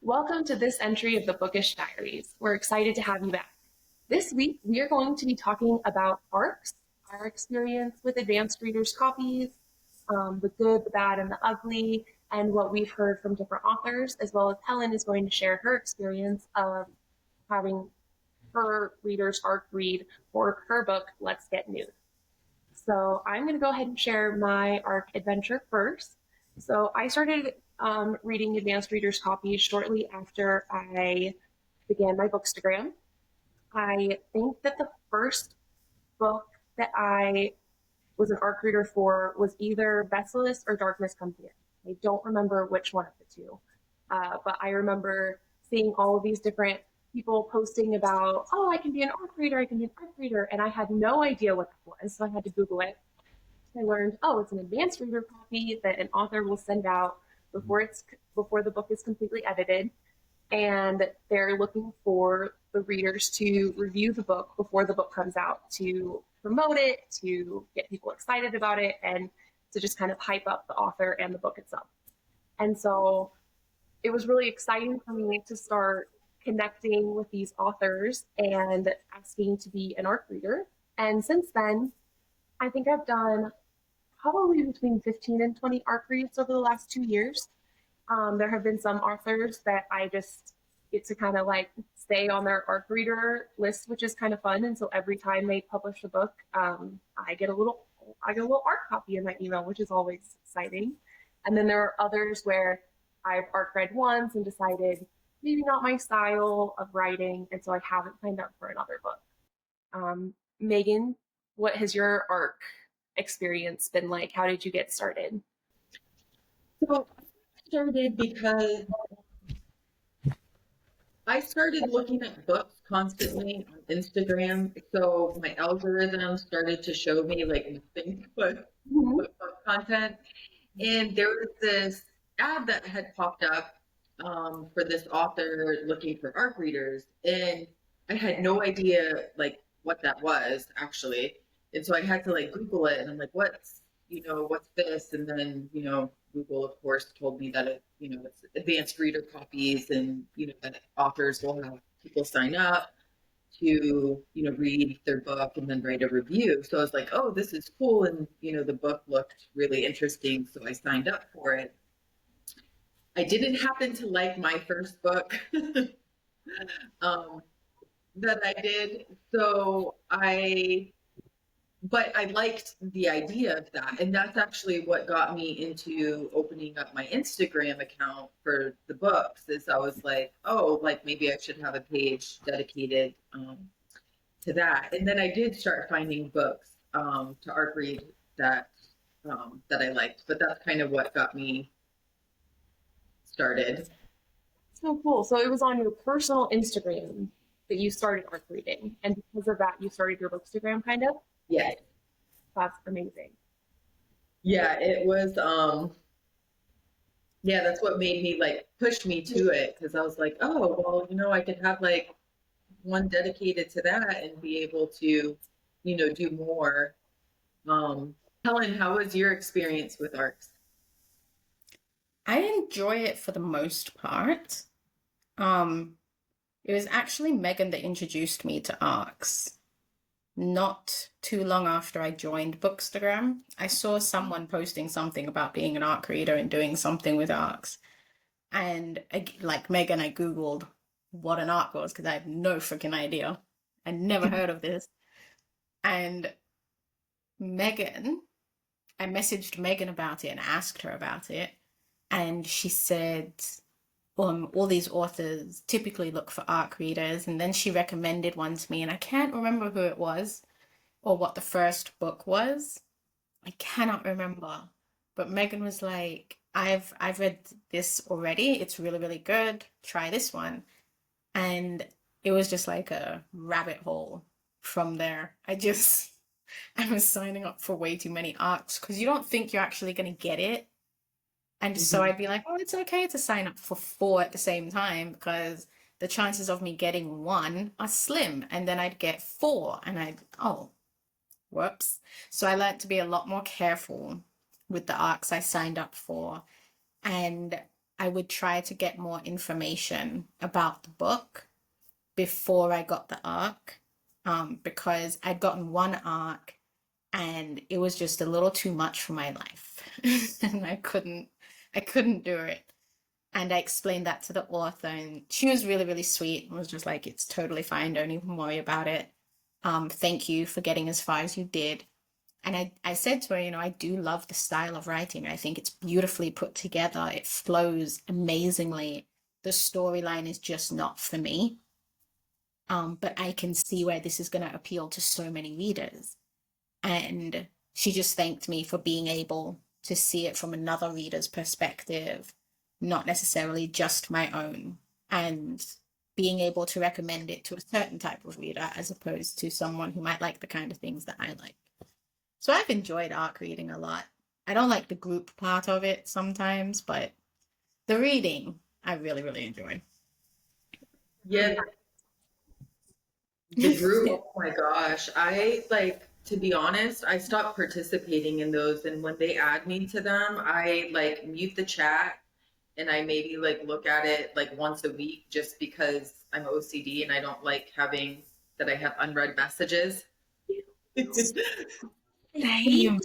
Welcome to this entry of the Bookish Diaries. We're excited to have you back. This week, we are going to be talking about ARCs, our experience with advanced readers' copies, the good, the bad, and the ugly, and what we've heard from different authors, as well as Helen is going to share her experience of having her readers' ARC read for her book, Let's Get Nude. So I'm going to go ahead and share my ARC adventure first. So I started reading advanced readers copies shortly after I began my bookstagram. I think that the first book that I was an ARC reader for was either Vessalus or Darkness Comes In. I don't remember which one of the two, but I remember seeing all of these different people posting about, oh, I can be an ARC reader, I can be an ARC reader, and I had no idea what that was, so I had to Google it. I learned, oh, it's an advanced reader copy that an author will send out before the book is completely edited, and they're looking for the readers to review the book before the book comes out to promote it, to get people excited about it, and to just kind of hype up the author and the book itself. And so it was really exciting for me to start connecting with these authors and asking to be an ARC reader. And since then, I think I've done probably between 15 and 20 ARC reads over the last 2 years. There have been some authors that I just get to kind of like stay on their ARC reader list, which is kind of fun. And so every time they publish a book, I get a little ARC copy in my email, which is always exciting. And then there are others where I've ARC read once and decided maybe not my style of writing, and so I haven't signed up for another book. Megan, what has your ARC experience been like? How did you get started? So I started because I started looking at books constantly on Instagram. So my algorithm started to show me like nothing but book content. And there was this ad that had popped up for this author looking for ARC readers. And I had no idea like what that was actually. And so I had to like Google it and I'm like, what's this? And then, Google of course told me that it's advanced reader copies and, that authors will have people sign up to, read their book and then write a review. So I was like, oh, this is cool. And, the book looked really interesting. So I signed up for it. I didn't happen to like my first book um, that I did. But I liked the idea of that. And that's actually what got me into opening up my Instagram account for the books is I was like, oh, like maybe I should have a page dedicated to that. And then I did start finding books to art read that I liked. But that's kind of what got me started. So cool. So it was on your personal Instagram that you started ARC reading, and because of that, you started your bookstagram, kind of. Yeah. That's amazing. Yeah, it was yeah, that's what made me like push me to it because I was like, oh, well, I could have like one dedicated to that and be able to, do more. Helen, how was your experience with ARCs? I enjoy it for the most part. Um, it was actually Megan that introduced me to ARCs. Not too long after I joined Bookstagram, I saw someone posting something about being an ARC reader and doing something with ARCs. And like Megan, I Googled what an ARC was because I had no freaking idea. I never heard of this. And Megan, I messaged Megan about it and asked her about it. And she said, all these authors typically look for ARC readers. And then she recommended one to me, and I can't remember who it was or what the first book was. I cannot remember. But Megan was like, I've read this already. It's really, really good. Try this one. And it was just like a rabbit hole from there. I was signing up for way too many ARCs because you don't think you're actually going to get it. And so Mhm. I'd be like, oh, it's okay to sign up for four at the same time because the chances of me getting one are slim. And then I'd get four and oh, whoops. So I learned to be a lot more careful with the ARCs I signed up for. And I would try to get more information about the book before I got the arc, because I'd gotten one arc and it was just a little too much for my life, and I couldn't do it. And I explained that to the author, and she was really, really sweet and was just like, "It's totally fine. Don't even worry about it. Thank you for getting as far as you did." And I said to her, I do love the style of writing. I think it's beautifully put together. It flows amazingly. The storyline is just not for me. But I can see where this is going to appeal to so many readers. And she just thanked me for being able to see it from another reader's perspective, not necessarily just my own, and being able to recommend it to a certain type of reader as opposed to someone who might like the kind of things that I like. So I've enjoyed ARC reading a lot. I don't like the group part of it sometimes, but the reading I really, really enjoy. Yeah, the group, oh my gosh. I like, to be honest, I stopped participating in those. And when they add me to them, I like mute the chat and I maybe like look at it like once a week just because I'm OCD and I don't like having that I have unread messages. Same.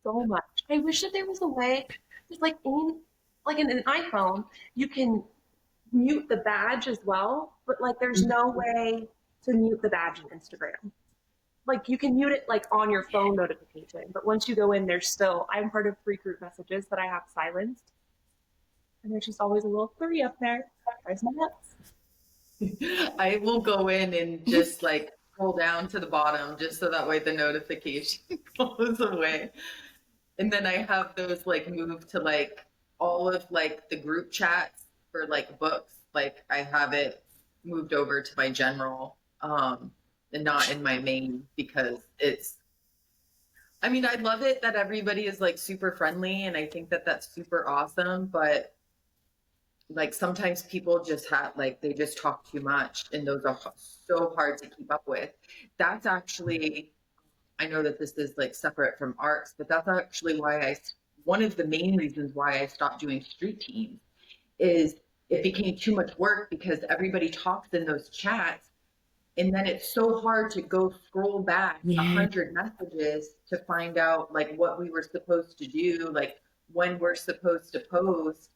So much. I wish that there was a way, just like in an iPhone, you can mute the badge as well, but like there's no way to mute the badge in Instagram. Like you can mute it like on your phone notification, but once you go in, there's still I'm part of 3 group messages that I have silenced, and there's just always a little 3 up there. Drives me nuts. I will go in and just like scroll down to the bottom just so that way the notification goes away. And then I have those like moved to like all of like the group chats for like books. Like I have it moved over to my general, and not in my main because it's, I mean, I love it that everybody is like super friendly and I think that that's super awesome, but like sometimes people just have like they just talk too much and those are so hard to keep up with. That's actually, I know that this is like separate from arts, but that's actually why one of the main reasons why I stopped doing street teams is it became too much work because everybody talks in those chats. And then it's so hard to go scroll back a Yeah. 100 messages to find out like what we were supposed to do, like when we're supposed to post.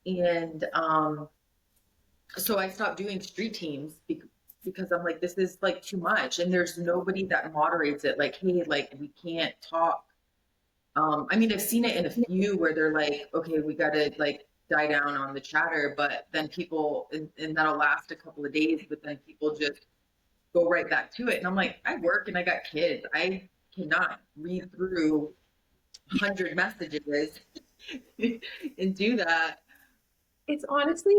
And so I stopped doing street teams because I'm like, this is like too much. And there's nobody that moderates it. Like, hey, like we can't talk. I mean, I've seen it in a few where they're like, okay, we got to like die down on the chatter, but then people, and that'll last a couple of days, but then people just go right back to it. And I'm like, I work and I got kids. I cannot read through 100 messages and do that. It's honestly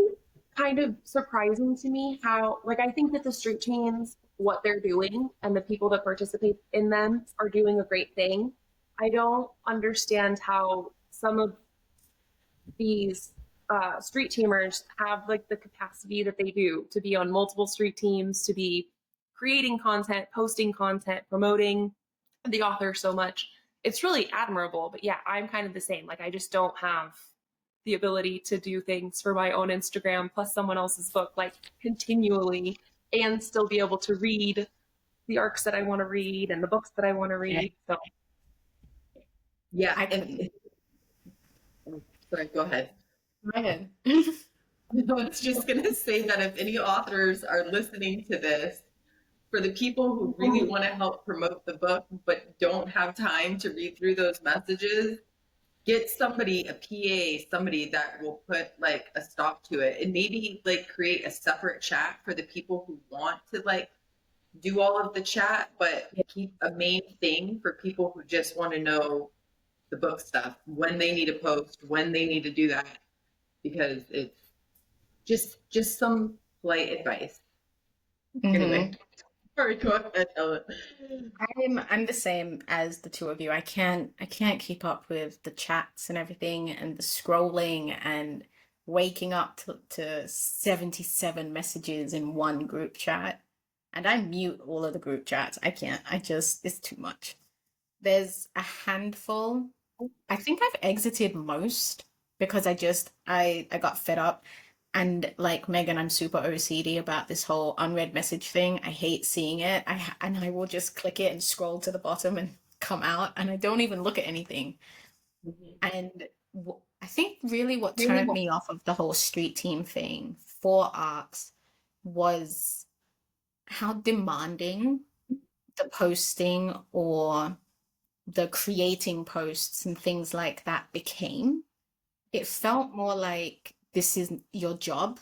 kind of surprising to me how, like, I think that the street teams, what they're doing, and the people that participate in them are doing a great thing. I don't understand how some of these street teamers have like the capacity that they do to be on multiple street teams, to be creating content, posting content, promoting the author so much. It's really admirable. But yeah, I'm kind of the same. Like I just don't have the ability to do things for my own Instagram plus someone else's book like continually and still be able to read the arcs that I want to read and the books that I want to read. So Yeah. I And couldn't. sorry, go ahead. Go ahead. I was just going to say that if any authors are listening to this, for the people who really want to help promote the book but don't have time to read through those messages, get somebody, a PA, somebody that will put like a stop to it and maybe like create a separate chat for the people who want to like do all of the chat, but keep a main thing for people who just want to know the book stuff, when they need to post, when they need to do that, because it's just some polite advice. Anyway, Mhm. sorry, go ahead, Ellen. I'm the same as the two of you. I can't keep up with the chats and everything and the scrolling and waking up to 77 messages in one group chat. And I mute all of the group chats. I can't. It's too much. There's a handful. I think I've exited most because I got fed up. And like Megan, I'm super OCD about this whole unread message thing. I hate seeing it. And I will just click it and scroll to the bottom and come out, and I don't even look at anything. Mhm. And I think really what Really turned me off of the whole street team thing for ARCs was how demanding the posting or the creating posts and things like that became. It felt more like this is your job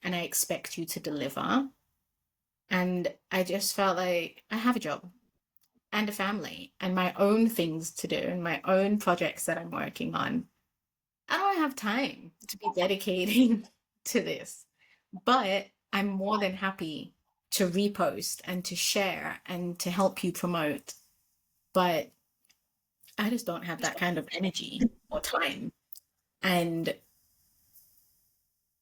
and I expect you to deliver. And I just felt like I have a job and a family and my own things to do and my own projects that I'm working on. I don't have time to be dedicating to this, but I'm more than happy to repost and to share and to help you promote. But I just don't have that kind of energy or time. And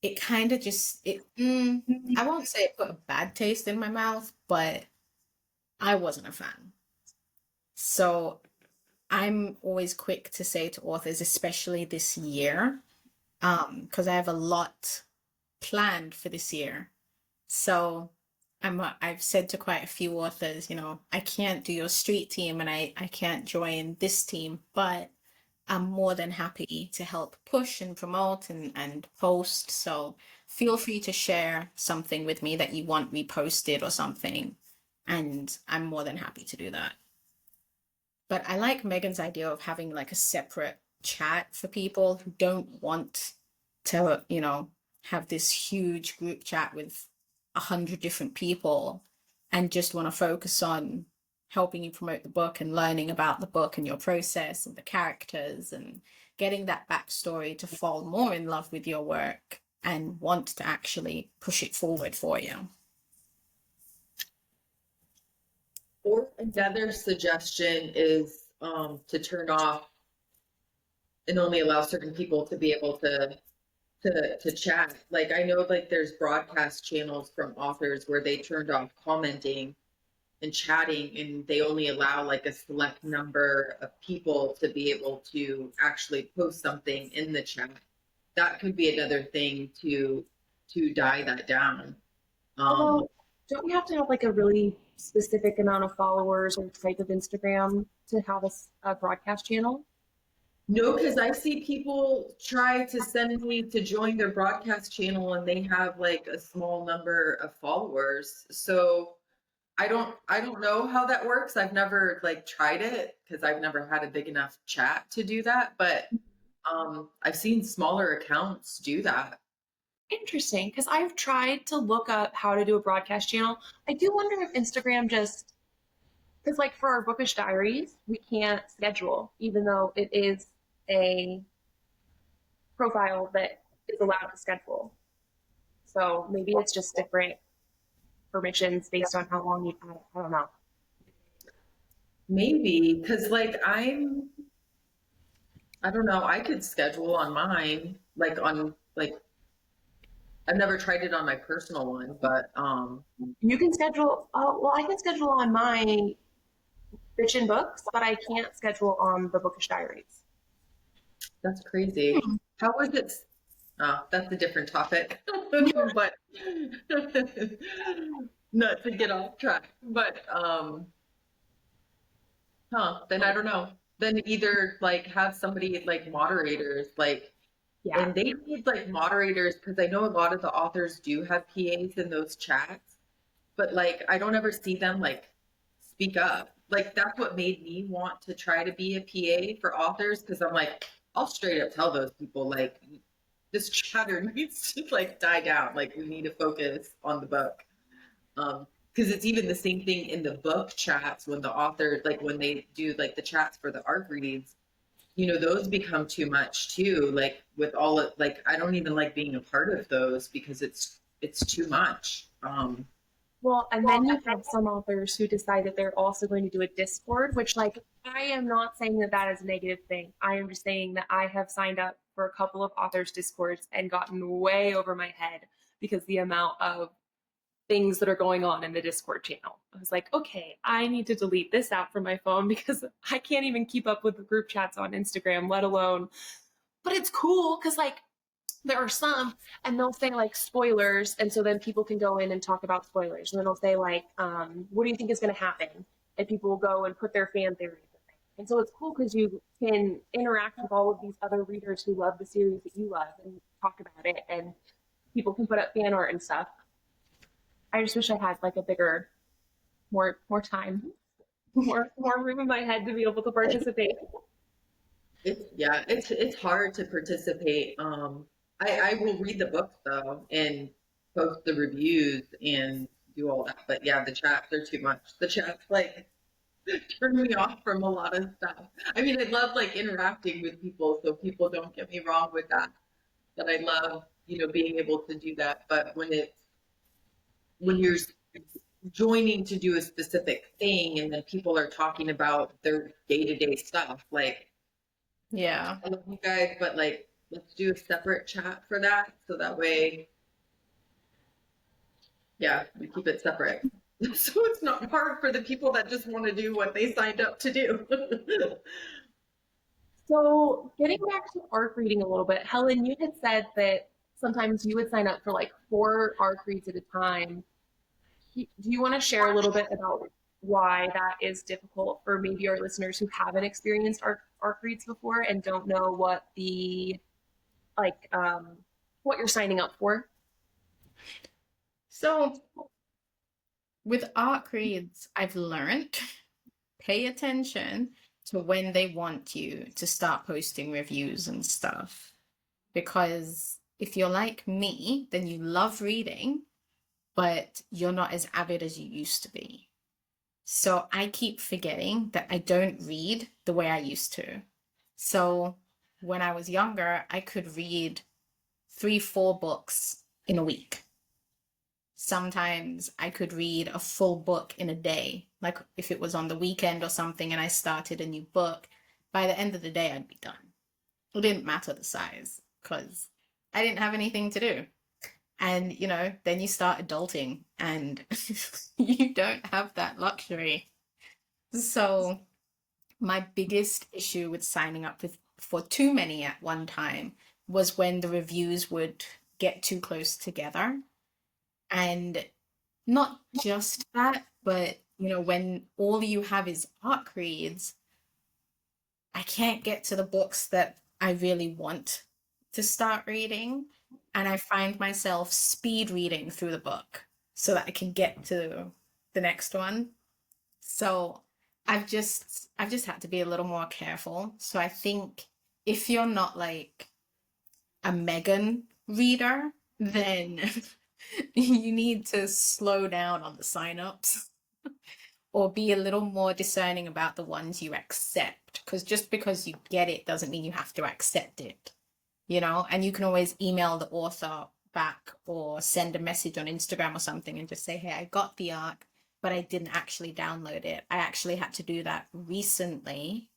it kind of just, I won't say it put a bad taste in my mouth, but I wasn't a fan. So I'm always quick to say to authors, especially this year, because I have a lot planned for this year. So I've said to quite a few authors, I can't do your street team and I can't join this team, but I'm more than happy to help push and promote and post. So feel free to share something with me that you want reposted or something. And I'm more than happy to do that. But I like Megan's idea of having like a separate chat for people who don't want to, have this huge group chat with 100 different people and just want to focus on helping you promote the book and learning about the book and your process and the characters and getting that backstory to fall more in love with your work and want to actually push it forward for you. Or another suggestion is to turn off and only allow certain people to be able to chat. Like I know like there's broadcast channels from authors where they turned off commenting and chatting and they only allow like a select number of people to be able to actually post something in the chat. That could be another thing to die that down. Um, Although, don't you have to have like a really specific amount of followers or type of Instagram to have a broadcast channel? No, because I see people try to send me to join their broadcast channel and they have like a small number of followers. So I don't know how that works. I've never like tried it because I've never had a big enough chat to do that, but I've seen smaller accounts do that. Interesting, because I've tried to look up how to do a broadcast channel. I do wonder if Instagram just, because like for our Bookish Diaries, we can't schedule, even though it is a profile that is allowed to schedule. So maybe it's just different permissions based on how long you've had it. I don't know. Maybe because like I don't know, I could schedule on mine, like on like I've never tried it on my personal one, but You can schedule, oh, well, I can schedule on my fiction books, but I can't schedule on the Bookish Diaries. that's crazy. How was it? Oh, that's a different topic, but not to get off track. But then I don't know. Then either like have somebody like moderators, like, Yeah. and they need like moderators because I know a lot of the authors do have PAs in those chats, but like I don't ever see them like speak up. Like that's what made me want to try to be a PA for authors because I'm like, I'll straight up tell those people like this chatter needs to like die down. Like we need to focus on the book. Because it's even the same thing in the book chats when the author like when they do like the chats for the ARC reads, those become too much too. Like with all of like I don't even like being a part of those because it's too much. Well, and then you have some authors who decide that they're also going to do a Discord, which, like, I am not saying that that is a negative thing. I am just saying that I have signed up for a couple of authors' Discords and gotten way over my head because the amount of things that are going on in the Discord channel. I was like, okay, I need to delete this out from my phone because I can't even keep up with the group chats on Instagram, let alone but it's cool because like there are some and they'll say like spoilers, and so then people can go in and talk about spoilers, and then they'll say like what do you think is going to happen, and people will go and put their fan theories in there. And so it's cool because you can interact with all of these other readers who love the series that you love and talk about it, and people can put up fan art and stuff. I just wish I had like a bigger, more time, more room in my head to be able to participate. It's hard to participate. I will read the books though and post the reviews and do all that. But yeah, the chats are too much. The chats like turn me off from a lot of stuff. I mean, I love like interacting with people, so people don't get me wrong with that. That I love, being able to do that. But when you're joining to do a specific thing and then people are talking about their day-to-day stuff, like Yeah. I love you guys, but like let's do a separate chat for that so that way, yeah, we keep it separate. So it's not hard for the people that just want to do what they signed up to do. So, getting back to ARC reading a little bit, Helen, you had said that sometimes you would sign up for like 4 ARC reads at a time. Do you want to share a little bit about why that is difficult for maybe our listeners who haven't experienced ARC reads before and don't know what the like what you're signing up for? So with ARC reads, I've learned pay attention to when they want you to start posting reviews and stuff. Because if you're like me, then you love reading, but you're not as avid as you used to be. So I keep forgetting that I don't read the way I used to. So when I was younger, I could read 3, 4 books in a week. Sometimes I could read a full book in a day, like if it was on the weekend or something and I started a new book, by the end of the day, I'd be done. It didn't matter the size because I didn't have anything to do. And, then you start adulting and you don't have that luxury. So my biggest issue with signing up for too many at one time was when the reviews would get too close together. And not just that, but when all you have is ARC reads, I can't get to the books that I really want to start reading. And I find myself speed reading through the book so that I can get to the next one. So I've just had to be a little more careful. So I think if you're not like a Megan reader, then you need to slow down on the signups or be a little more discerning about the ones you accept. Because just because you get it doesn't mean you have to accept it, and you can always email the author back or send a message on Instagram or something and just say, hey, I got the ARC, but I didn't actually download it. I actually had to do that recently.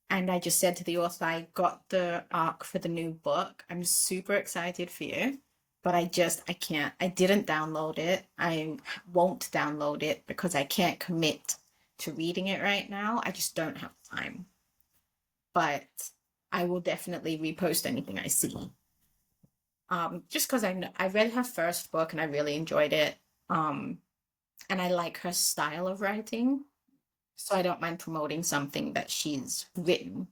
And I just said to the author, I got the ARC for the new book. I'm super excited for you, but I can't. I didn't download it. I won't download it because I can't commit to reading it right now. I just don't have time. But I will definitely repost anything I see. Just because I read her first book and I really enjoyed it. And I like her style of writing. So I don't mind promoting something that she's written.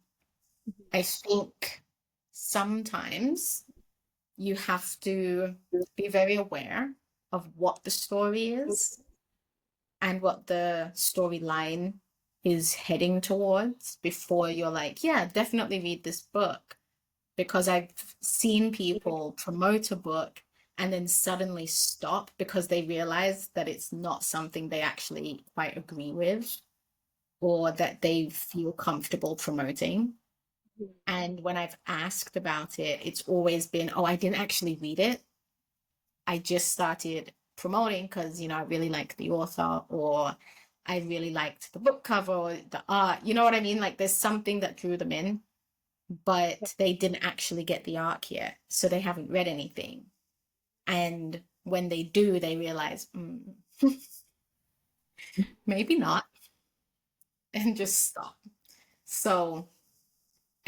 I think sometimes you have to be very aware of what the story is and what the storyline is heading towards before you're like, yeah, definitely read this book. Because I've seen people promote a book and then suddenly stop because they realize that it's not something they actually quite agree with or that they feel comfortable promoting. And when I've asked about it, it's always been, oh, I didn't actually read it. I just started promoting because, I really like the author or I really liked the book cover or the art. You know what I mean? Like there's something that drew them in, but they didn't actually get the ARC yet. So they haven't read anything. And when they do, they realize, maybe not, and just stop. So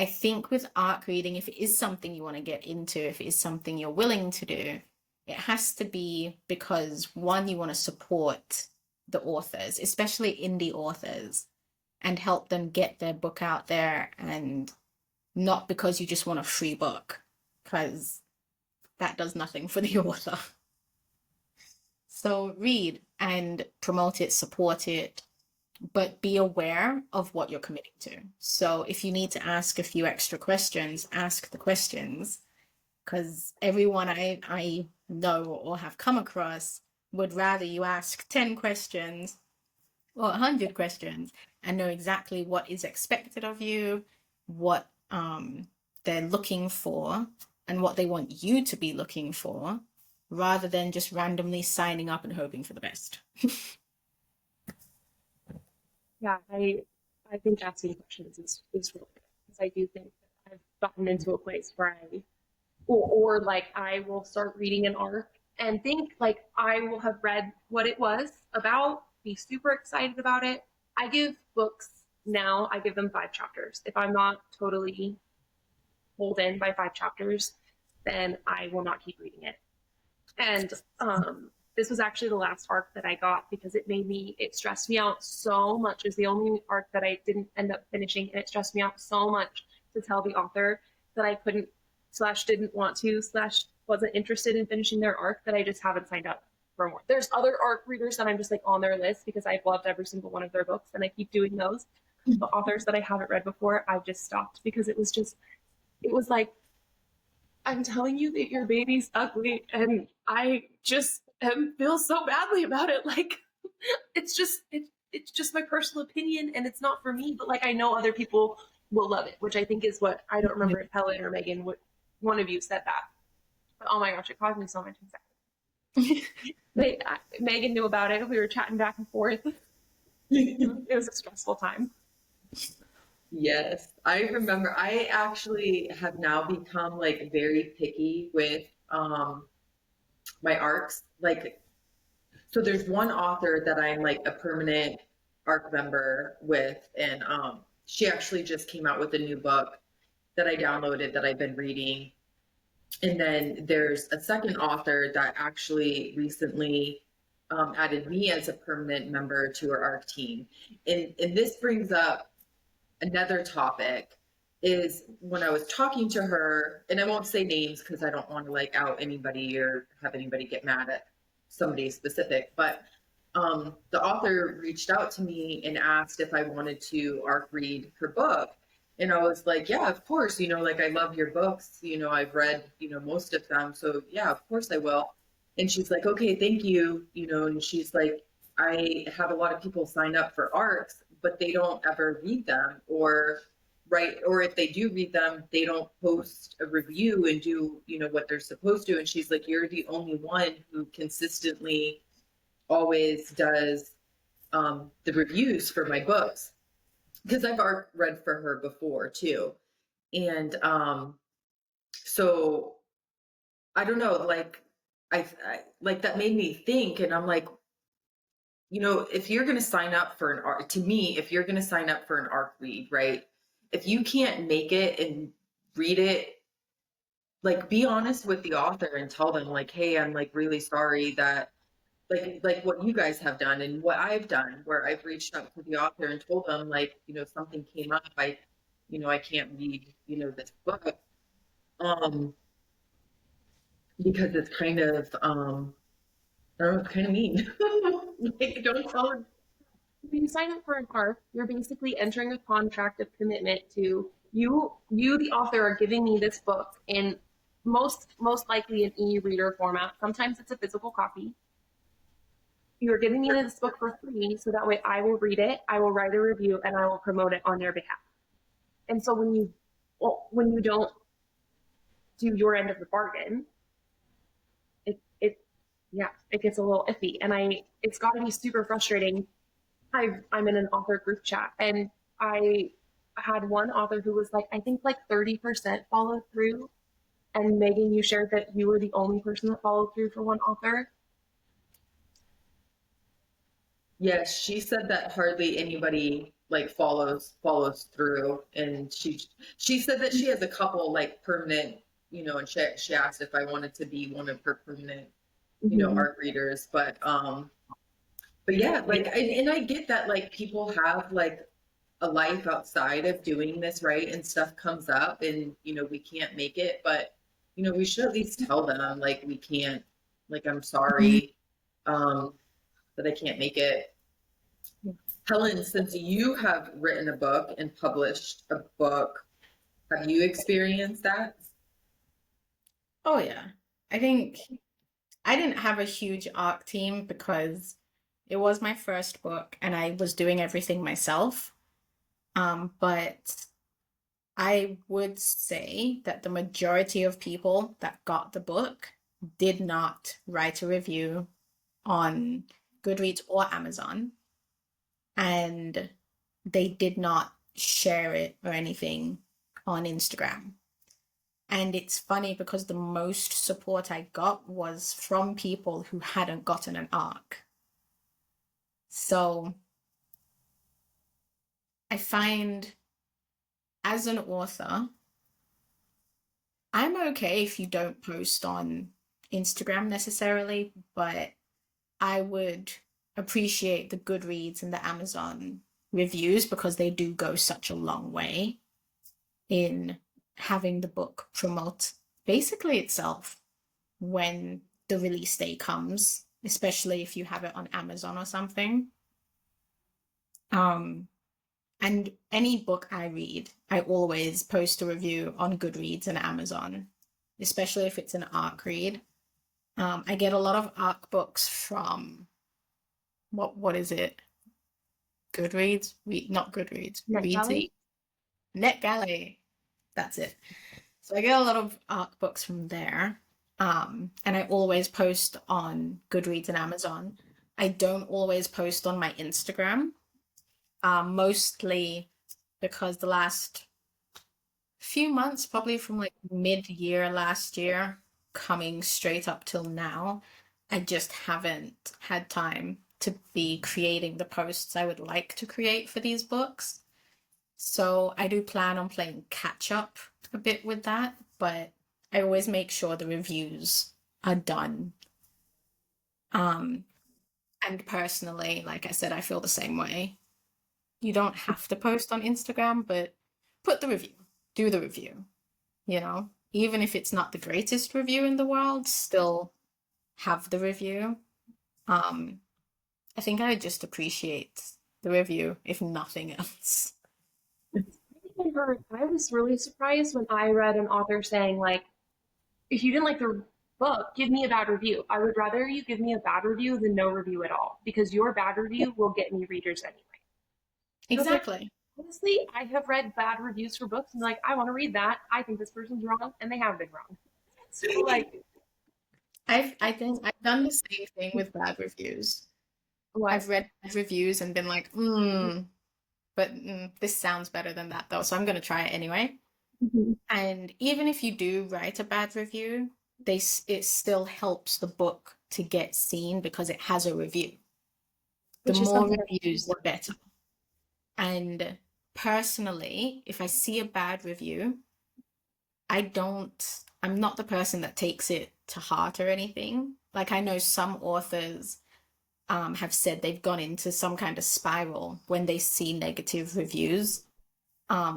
I think with ARC reading, if it is something you want to get into, if it is something you're willing to do, it has to be because one, you want to support the authors, especially indie authors, and help them get their book out there, and not because you just want a free book, because that does nothing for the author. So read and promote it, support it, but be aware of what you're committing to. So if you need to ask a few extra questions, ask the questions, because everyone I know or have come across would rather you ask 10 questions or 100 questions and know exactly what is expected of you, what they're looking for, and what they want you to be looking for, rather than just randomly signing up and hoping for the best. Yeah, I think asking questions is really good, because I do think that I've gotten into a place where or like I will start reading an arc and think like I will have read what it was about, be super excited about it. I give books now, I give them 5 chapters. If I'm not totally pulled in by 5 chapters, then I will not keep reading it. And this was actually the last arc that I got, because it stressed me out so much. It was the only arc that I didn't end up finishing, and it stressed me out so much to tell the author that I couldn't / didn't want to / wasn't interested in finishing their arc, that I just haven't signed up for more. There's other arc readers that I'm just like on their list because I've loved every single one of their books and I keep doing those. The authors that I haven't read before, I've just stopped, because it was like, I'm telling you that your baby's ugly, and I just feel so badly about it. Like, it's just my personal opinion, and it's not for me. But like, I know other people will love it, which I think is what, I don't remember if Helen or Megan, what one of you said that. But oh my gosh, it caused me so much anxiety. Megan knew about it. We were chatting back and forth. It was a stressful time. Yes, I remember. I actually have now become like very picky with my arcs. Like, so there's one author that I'm like a permanent arc member with, and she actually just came out with a new book that I downloaded that I've been reading. And then there's a second author that actually recently added me as a permanent member to her ARC team. And this brings up another topic, is when I was talking to her, and I won't say names because I don't want to like out anybody or have anybody get mad at somebody specific, but the author reached out to me and asked if I wanted to ARC read her book. And I was like, yeah, of course, like I love your books, I've read, most of them. So yeah, of course I will. And she's like, okay, thank you. And she's like, I have a lot of people sign up for ARCs, but they don't ever read them, or if they do read them, they don't post a review and do, what they're supposed to. And she's like, you're the only one who consistently always does the reviews for my books, because I've read for her before too. And so I don't know, like I like that made me think, and I'm like, if you're going to sign up for an ARC, to me, if you're going to sign up for an ARC read, right? If you can't make it and read it, like be honest with the author and tell them like, hey, I'm like really sorry that like what you guys have done and what I've done, where I've reached out to the author and told them like, something came up, I can't read, this book. Because it's kind of I don't know, it's kind of mean. Like, don't tell her. When you sign up for an ARC, you're basically entering a contract of commitment to you, the author, are giving me this book in most likely an e-reader format. Sometimes it's a physical copy. You're giving me this book for free, so that way I will read it, I will write a review, and I will promote it on your behalf. And so when you don't do your end of the bargain, it gets a little iffy, and it's got to be super frustrating. I'm in an author group chat, and I had one author who was like, I think like 30% followed through. And Megan, you shared that you were the only person that followed through for one author. Yes, she said that hardly anybody like follows through, and she said that she has a couple like permanent, and she asked if I wanted to be one of her permanent, Mhm. art readers. But yeah, like, and I get that, like, people have like a life outside of doing this, right? And stuff comes up, and we can't make it, but we should at least tell them, like, we can't, like, I'm sorry, um, that I can't make it. Helen, since you have written a book and published a book, have you experienced that? Oh yeah. I think I didn't have a huge art team because it was my first book and I was doing everything myself. But I would say that the majority of people that got the book did not write a review on Goodreads or Amazon, and they did not share it or anything on Instagram. And it's funny because the most support I got was from people who hadn't gotten an arc. So I find as an author, I'm okay if you don't post on Instagram necessarily, but I would appreciate the Goodreads and the Amazon reviews because they do go such a long way in having the book promote basically itself when the release day comes, especially if you have it on Amazon or something. Um, and any book I read, I always post a review on Goodreads and Amazon, especially if it's an ARC read. I get a lot of ARC books from what is it? Goodreads? Not Goodreads. NetGalley? Readsy? NetGalley. That's it. So I get a lot of ARC books from there. And I always post on Goodreads and Amazon. I don't always post on my Instagram, mostly because the last few months, probably from like mid-year last year, coming straight up till now, I just haven't had time to be creating the posts I would like to create for these books. So I do plan on playing catch up a bit with that, but I always make sure the reviews are done. Um, and personally, like I said, I feel the same way. You don't have to post on Instagram, but put the review, do the review, even if it's not the greatest review in the world, still have the review. Um, I think I just appreciate the review, if nothing else. I was really surprised when I read an author saying, like, if you didn't like the book, give me a bad review. I would rather you give me a bad review than no review at all because your bad review will get me readers anyway. And I was like, Exactly. honestly, I have read bad reviews for books and like, I want to read that. I think this person's wrong, and they have been wrong. So, like, I think I've done the same thing with bad reviews. what? I've read bad reviews and been like, but this sounds better than that though, so I'm gonna try it anyway. Mhm. And even if you do write a bad review, it still helps the book to get seen because it has a review. The Which is more something reviews, the better. And personally, if I see a bad review, I'm not the person that takes it to heart or anything. Like I know some authors have said they've gone into some kind of spiral when they see negative reviews.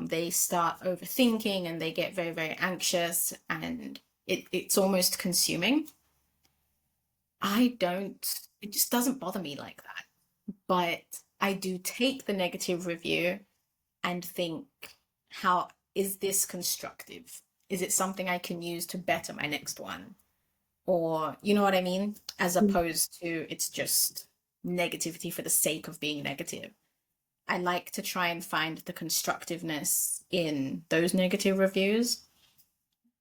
They start overthinking and they get very, very anxious and it's almost consuming. I don't, it just doesn't bother me like that. But I do take the negative review and think, how is this constructive? Is it something I can use to better my next one? Or, you know what I mean? As opposed to it's just negativity for the sake of being negative. I like to try and find the constructiveness in those negative reviews.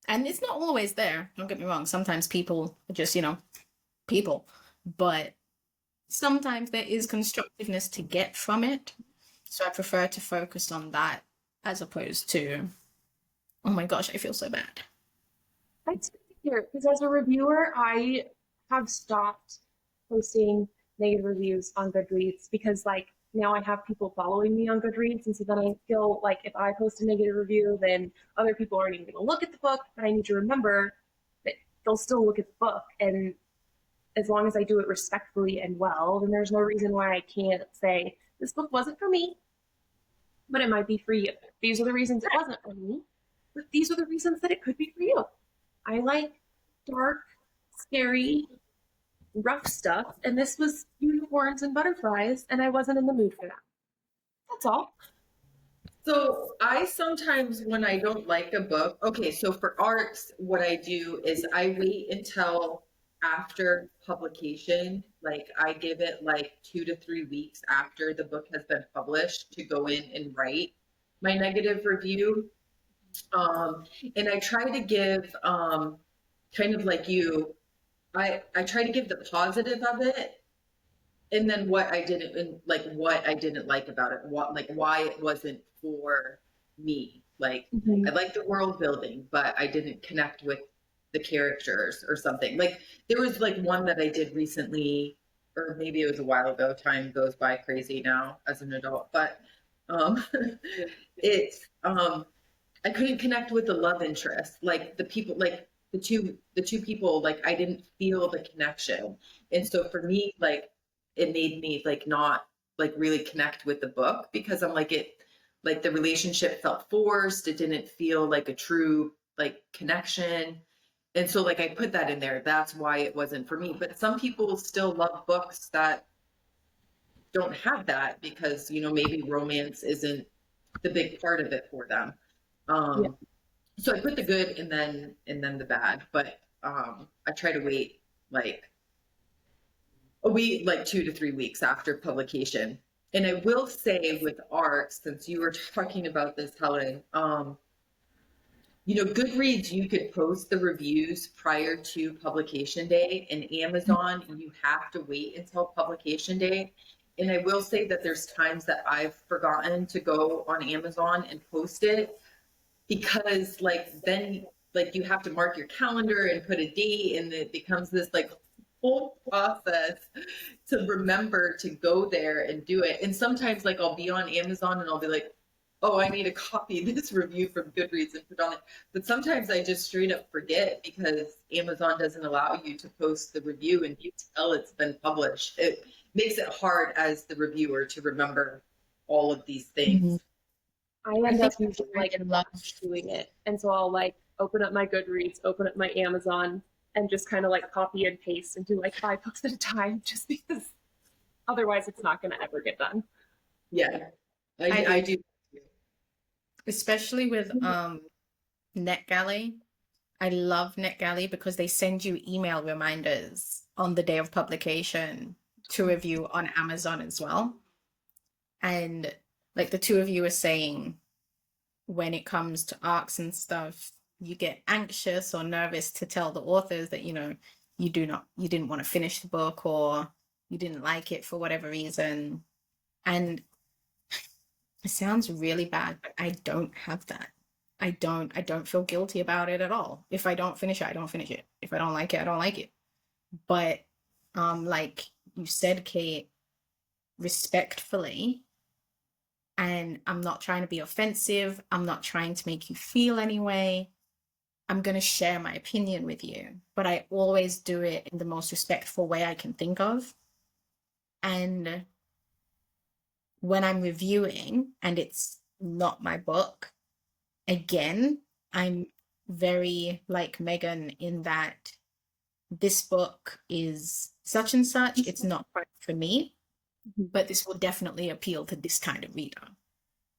And it's not always there, don't get me wrong. Sometimes people are just, people. But sometimes there is constructiveness to get from it. So I prefer to focus on that as opposed to, oh my gosh, I feel so bad. that's good to hear because as a reviewer, I have stopped posting negative reviews on Goodreads because, like, now I have people following me on Goodreads, and so then I feel like if I post a negative review, then other people aren't even going to look at the book. But I need to remember that they'll still look at the book, and as long as I do it respectfully and well, then there's no reason why I can't say this book wasn't for me, but it might be for you. These are the reasons it wasn't for me, but these are the reasons that it could be for you. I like dark, scary, rough stuff, and this was unicorns and butterflies, and I wasn't in the mood for that. That's all. So I sometimes, when I don't like a book, okay, so for arcs, what I do is I wait until after publication. Like I give it like 2 to 3 weeks after the book has been published to go in and write my negative review. Um, and I try to give, kind of like you, I try to give the positive of it, and then what I didn't like about it, what like why it wasn't for me. Like Mm-hmm. I like the world building, but I didn't connect with the characters or something. Like there was like one that I did recently, or maybe it was a while ago. Time goes by crazy now as an adult, but um, it's I couldn't connect with the love interest, like the people, like the two people, like I didn't feel the connection. And so for me, like it made me like not like really connect with the book because I'm like like the relationship felt forced. It didn't feel like a true like connection. And so like I put that in there. That's why it wasn't for me. But some people still love books that don't have that because, maybe romance isn't the big part of it for them. Yeah. Um, so I put the good and then the bad, but I try to wait like a week, like 2 to 3 weeks after publication. And I will say with art, since you were talking about this, Helen, Goodreads, you could post the reviews prior to publication day. In Amazon, you have to wait until publication day. And I will say that there's times that I've forgotten to go on Amazon and post it because like then like you have to mark your calendar and put a date and it becomes this like whole process to remember to go there and do it. And sometimes like I'll be on Amazon and I'll be like, oh, I need to copy this review from Goodreads and put on it. But sometimes I just straight up forget because Amazon doesn't allow you to post the review until it's been published. It makes it hard as the reviewer to remember all of these Mhm. things. I I end up think usually I like really love. doing it. And so I'll like open up my Goodreads, open up my Amazon, and just kind of like copy and paste and do like 5 books at a time just because otherwise it's not going to ever get done. Yeah, I I do, do. especially with NetGalley. I love NetGalley because they send you email reminders on the day of publication to review on Amazon as well. And like the two of you are saying, when it comes to arcs and stuff, you get anxious or nervous to tell the authors that, you didn't want to finish the book or you didn't like it for whatever reason. And it sounds really bad, but I don't have that. I don't feel guilty about it at all. If I don't finish it, I don't finish it. If I don't like it, I don't like it. But like you said, Kate, respectfully, and I'm not trying to be offensive, I'm not trying to make you feel any way. I'm going to share my opinion with you, but I always do it in the most respectful way I can think of. And when I'm reviewing and it's not my book, again, I'm very like Megan in that this book is such and such. It's not quite for me, but this will definitely appeal to this kind of reader.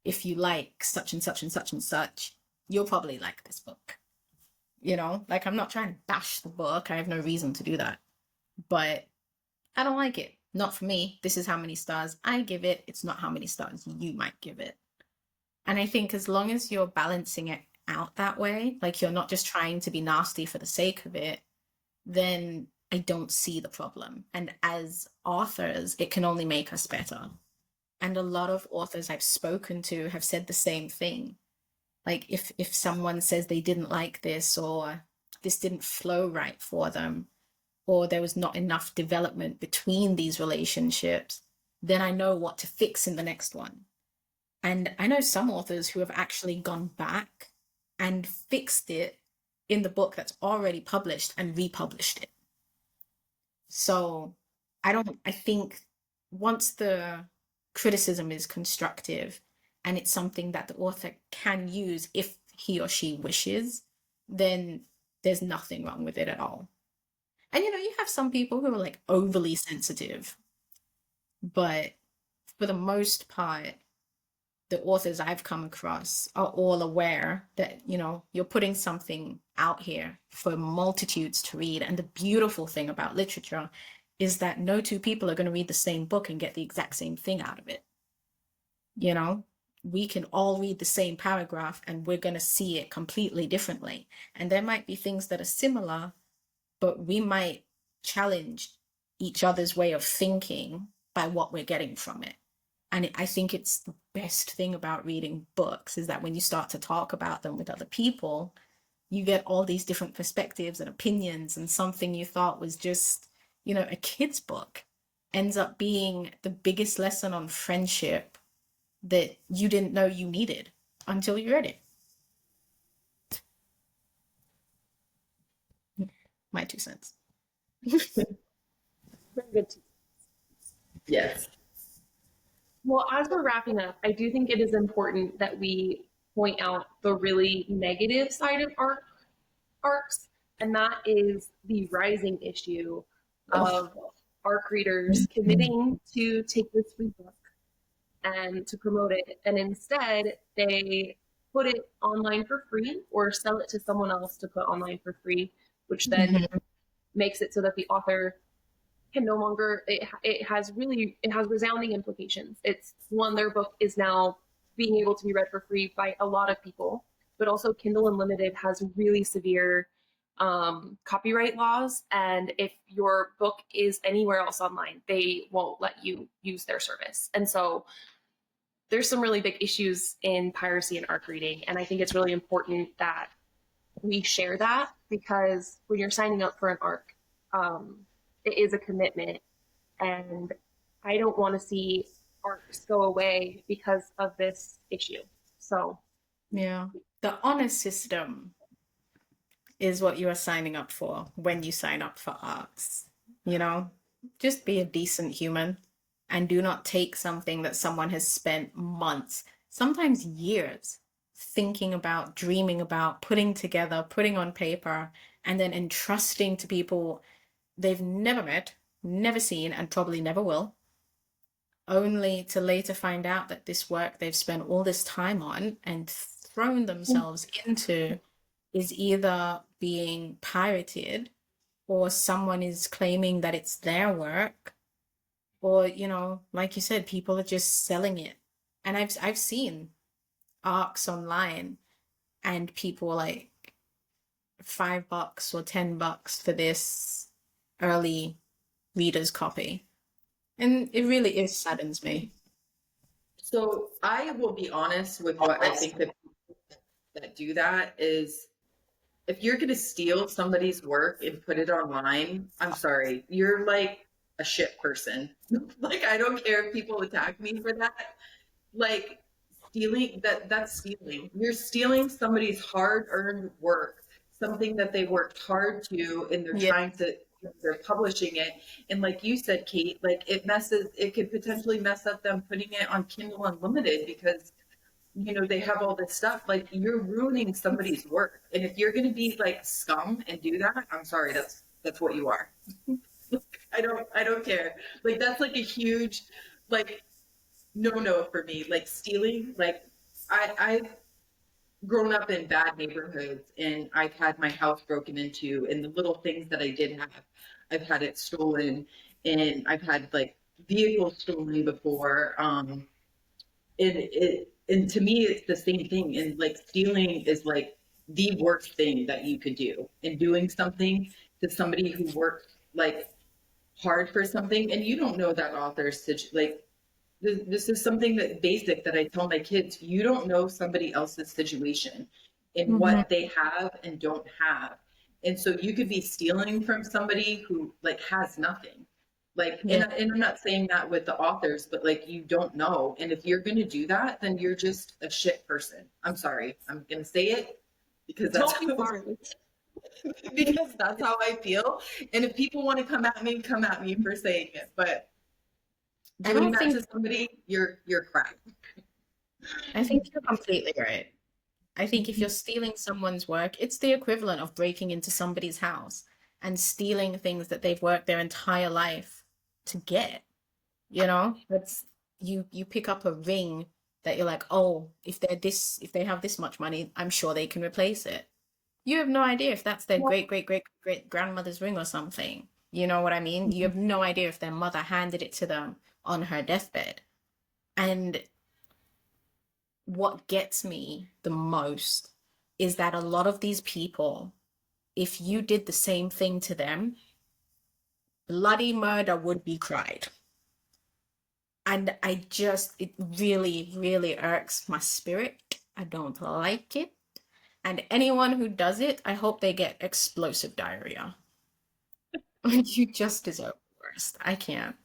If you like such and such and such and such, you'll probably like this book. Like I'm not trying to bash the book. I have no reason to do that. But I don't like it. Not for me. This is how many stars I give it. It's not how many stars you might give it. And I think as long as you're balancing it out that way, like you're not just trying to be nasty for the sake of it, then I don't see the problem. And as authors, it can only make us better. And a lot of authors I've spoken to have said the same thing. Like if someone says they didn't like this or this didn't flow right for them, or there was not enough development between these relationships, then I know what to fix in the next one. And I know some authors who have actually gone back and fixed it in the book that's already published and republished it. So I think once the criticism is constructive and it's something that the author can use if he or she wishes, then there's nothing wrong with it at all. And you have some people who are like overly sensitive, but for the most part, the authors I've come across are all aware that, you're putting something out here for multitudes to read. And the beautiful thing about literature is that no two people are going to read the same book and get the exact same thing out of it. We can all read the same paragraph and we're going to see it completely differently. And there might be things that are similar, but we might challenge each other's way of thinking by what we're getting from it. And I think it's the best thing about reading books is that when you start to talk about them with other people, you get all these different perspectives and opinions, and something you thought was just, a kid's book ends up being the biggest lesson on friendship that you didn't know you needed until you read it. My 2 cents. Very good. Yes. Well, as we're wrapping up, I do think it is important that we point out the really negative side of arcs, and that is the rising issue of ARC readers committing to take this free book and to promote it, and instead they put it online for free or sell it to someone else to put online for free, which then makes it so that the author can no longer, it has resounding implications. It's one, their book is now being able to be read for free by a lot of people, but also Kindle Unlimited has really severe copyright laws, and if your book is anywhere else online, they won't let you use their service. And so there's some really big issues in piracy and ARC reading, and I think it's really important that we share that, because when you're signing up for an ARC, it is a commitment, and I don't want to see ARCs go away because of this issue. So yeah, the honor system is what you are signing up for when you sign up for ARCs. Just be a decent human and do not take something that someone has spent months, sometimes years, thinking about, dreaming about, putting together, putting on paper, and then entrusting to people they've never met, never seen, and probably never will, only to later find out that this work they've spent all this time on and thrown themselves into is either being pirated, or someone is claiming that it's their work, or like you said, people are just selling it. And I've seen ARCs online and people like $5 or $10 for this early reader's copy, and it really is saddens me. So I will be honest with what I think that people that do that is, if you're going to steal somebody's work and put it online, I'm sorry, you're like a shit person. Like, I don't care if people attack me for that. Like, stealing, that's stealing. You're stealing somebody's hard-earned work, something that they worked hard to, and they're Yeah. trying to, they're publishing it. And like you said, Kate, like it could potentially mess up them putting it on Kindle Unlimited, because they have all this stuff. Like, you're ruining somebody's work. And if you're going to be like scum and do that, I'm sorry, that's what you are. I don't care. Like, that's like a huge, like, no for me. Like, stealing, like, I've grown up in bad neighborhoods, and I've had my house broken into, and the little things that I did have, I've had it stolen, and I've had like vehicles stolen before. And to me, it's the same thing. And like, stealing is like the worst thing that you could do. And doing something to somebody who worked like hard for something, and you don't know that author's like, this is something that basic that I tell my kids. You don't know somebody else's situation and what they have and don't have. And so you could be stealing from somebody who like has nothing. Like, Yeah. and I'm not saying that with the authors, but like, you don't know. And if you're going to do that, then you're just a shit person. I'm sorry. I'm going to say it because Don't be sorry. because that's how I feel. And if people want to come at me for saying it. But I doing don't that think to somebody, you're crap. I think you're completely right. I think if you're stealing someone's work, it's the equivalent of breaking into somebody's house and stealing things that they've worked their entire life to get. You know, that's you pick up a ring that you're like, oh, if they have this much money, I'm sure they can replace it. You have no idea if that's their Well, great great great great grandmother's ring or something. You know what I mean? You have no idea if their mother handed it to them on her deathbed. And what gets me the most is that a lot of these people, if you did the same thing to them, bloody murder would be cried. And it really, really irks my spirit. I don't like it. And anyone who does it, I hope they get explosive diarrhea. You just deserve the worst. I can't.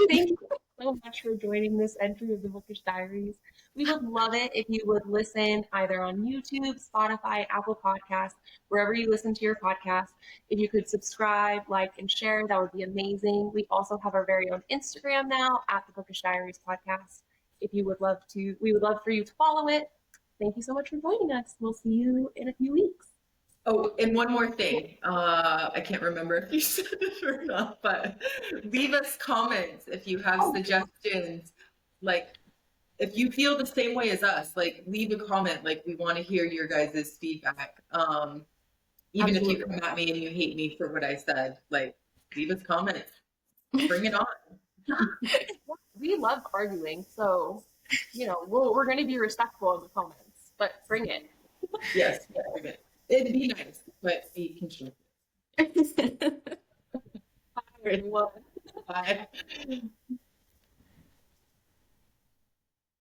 thank you so much for joining this entry of the Bookish Diaries. We would love it if you would listen either on YouTube, Spotify, Apple Podcasts, wherever you listen to your podcast. If you could subscribe, like, and share, that would be amazing. We also have our very own Instagram now at the Bookish Diaries podcast. If you would love to, we would love for you to follow it. Thank you so much for joining us. We'll see you in a few weeks. Oh, and one more thing. I can't remember if you said it or not, but leave us comments if you have Oh, suggestions. Like, if you feel the same way as us, like, leave a comment. Like, we want to hear your guys' feedback. Even if you absolutely. come at me and you hate me for what I said, like, leave us comments. Bring it on. We love arguing, so we're going to be respectful of the comments, but bring it. Yes, bring it. It'd be nice, but be constructive. Bye, everyone. Bye.